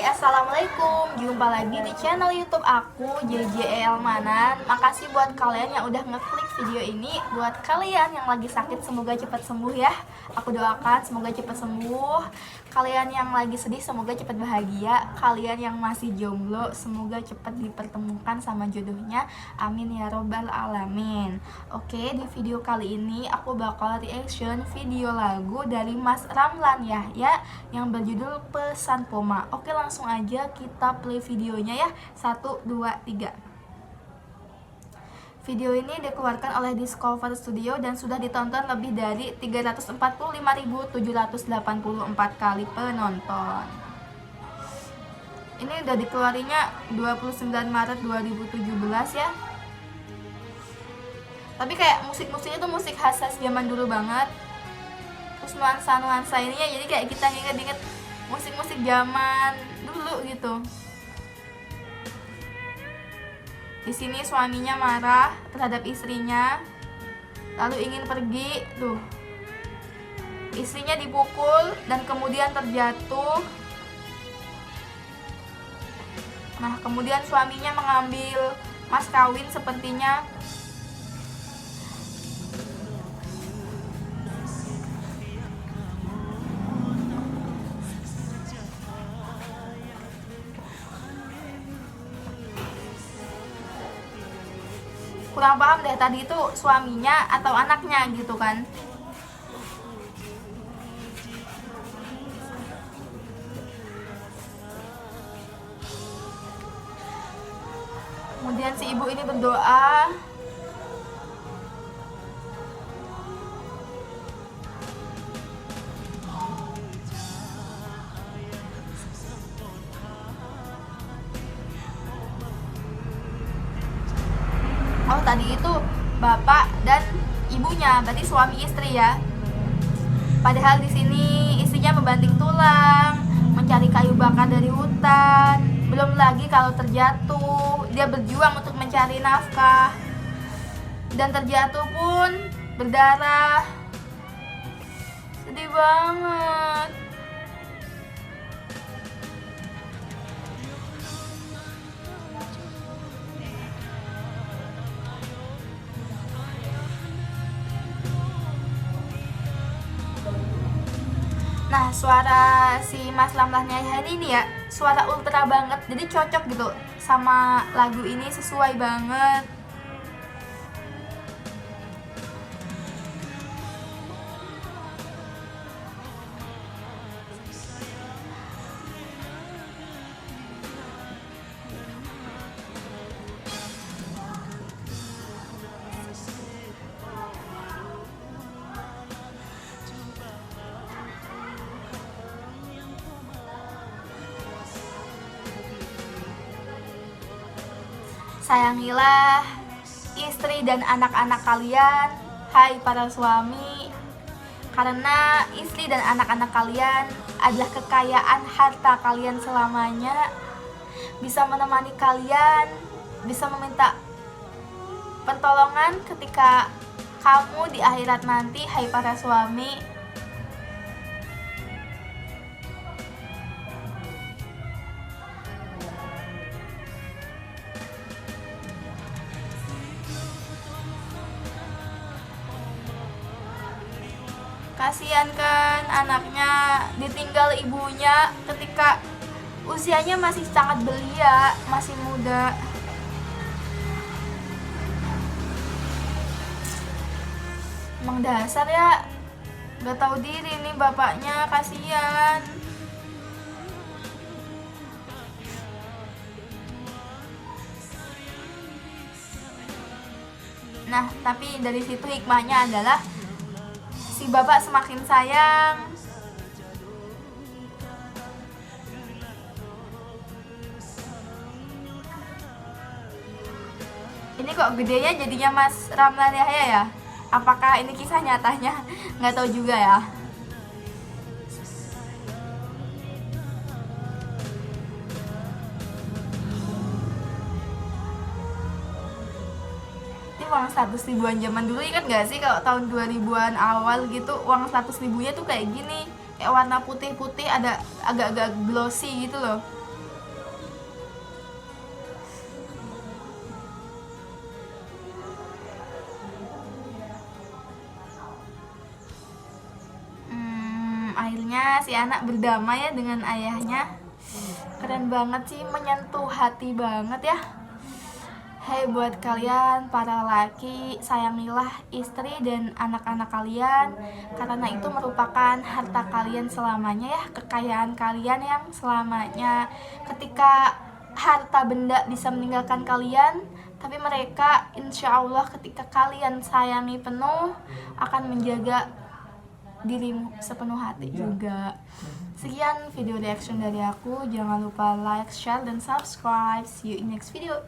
Assalamualaikum. Jumpa lagi di channel YouTube aku, JJ Elmanan. Makasih buat kalian yang udah ngeklik video ini. Buat kalian yang lagi sakit, semoga cepat sembuh ya. Aku doakan semoga cepat sembuh. Kalian yang lagi sedih, semoga cepat bahagia. Kalian yang masih jomblo, semoga cepat dipertemukan sama jodohnya. Amin ya robbal alamin. Oke, di video kali ini aku bakal reaction video lagu dari Mas Ramlan Yahya yang berjudul Pesan Poma. Oke, langsung aja kita play videonya ya. 1, 2, 3. Video ini dikeluarkan oleh Discover Studio dan sudah ditonton lebih dari 345.784 kali penonton. Ini udah dikeluarinya 29 Maret 2017 ya. Tapi kayak musik-musiknya tuh musik khas zaman dulu banget. Terus nuansa-nuansa ini ya, jadi kayak kita inget-inget musik-musik zaman dulu gitu. Di sini suaminya marah terhadap istrinya, lalu ingin pergi. Tuh, istrinya dipukul dan kemudian terjatuh. Nah, kemudian suaminya mengambil mas kawin sepertinya. Kurang paham deh tadi itu suaminya atau anaknya gitu kan. Kemudian si ibu ini berdoa. Oh, tadi itu bapak dan ibunya, berarti suami istri ya. Padahal di sini istrinya membanting tulang, mencari kayu bakar dari hutan. Belum lagi kalau terjatuh, dia berjuang untuk mencari nafkah. Dan terjatuh pun berdarah. Sedih banget. Nah, suara si Mas Ramlan Yahya ini ya, suara ultra banget. Jadi cocok gitu sama lagu ini, sesuai banget. Sayangilah istri dan anak-anak kalian, hai para suami, karena istri dan anak-anak kalian adalah kekayaan harta kalian selamanya. Bisa menemani kalian, bisa meminta pertolongan ketika kamu di akhirat nanti, hai para suami. Kasihan kan anaknya ditinggal ibunya ketika usianya masih sangat belia, masih muda. Emang dasar ya, gak tahu diri nih bapaknya, kasihan. Nah, tapi dari situ hikmahnya adalah si bapak semakin sayang. Ini kok gedenya jadinya Mas Ramlan Yahya ya? Apakah ini kisah nyatanya? Nggak tahu juga ya. Uang 100 ribuan zaman dulu, ingat gak sih kalau tahun 2000-an awal gitu, uang 100 ribunya tuh kayak gini, kayak warna putih-putih, ada agak-agak glossy gitu loh. akhirnya si anak berdamai ya dengan ayahnya. Keren banget sih, menyentuh hati banget ya. Hai buat kalian para laki, sayangilah istri dan anak-anak kalian, karena itu merupakan harta kalian selamanya ya, kekayaan kalian yang selamanya. Ketika harta benda bisa meninggalkan kalian, tapi mereka insya Allah ketika kalian sayangi penuh akan menjaga dirimu sepenuh hati juga. Sekian video reaction dari aku, jangan lupa like, share, dan subscribe. See you in next video.